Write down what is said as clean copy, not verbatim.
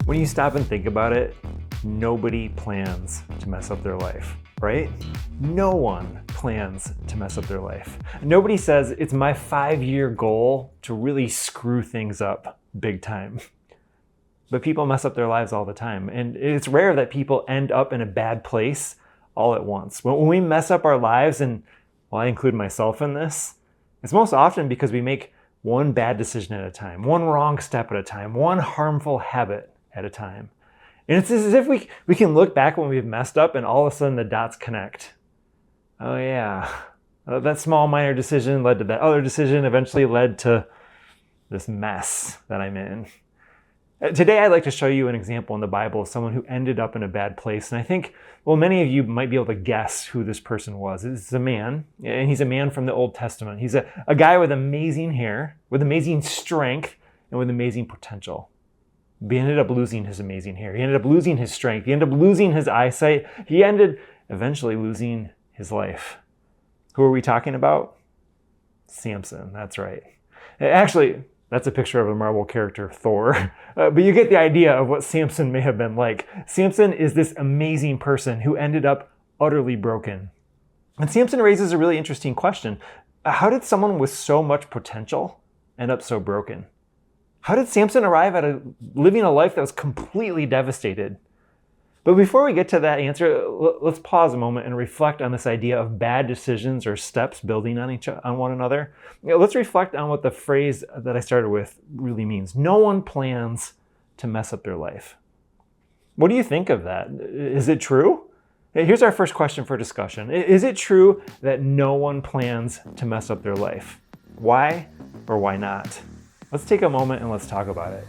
When you stop and think about it, nobody plans to mess up their life, right? No one plans to mess up their life. Nobody says, it's my 5-year goal to really screw things up big time. But people mess up their lives all the time. And it's rare that people end up in a bad place all at once. When we mess up our lives, and well, I include myself in this, it's most often because we make one bad decision at a time, one wrong step at a time, one harmful habit at a time. And it's as if we can look back when we've messed up and all of a sudden the dots connect. Oh yeah, that small minor decision led to that other decision, eventually led to this mess that I'm in. Today I'd like to show you an example in the Bible of someone who ended up in a bad place. And I think, well, many of you might be able to guess who this person was. It's a man, and he's a man from the Old Testament. He's a guy with amazing hair, with amazing strength, and with amazing potential. He ended up losing his amazing hair. He ended up losing his strength. He ended up losing his eyesight. He ended eventually losing his life. Who are we talking about? Samson, that's right. Actually, that's a picture of a Marvel character, Thor. But you get the idea of what Samson may have been like. Samson is this amazing person who ended up utterly broken. And Samson raises a really interesting question. How did someone with so much potential end up so broken? How did Samson arrive at living a life that was completely devastated? But before we get to that answer, let's pause a moment and reflect on this idea of bad decisions or steps building on one another. Let's reflect on what the phrase that I started with really means. No one plans to mess up their life. What do you think of that? Is it true? Here's our first question for discussion. Is it true that no one plans to mess up their life? Why or why not? Let's take a moment and let's talk about it.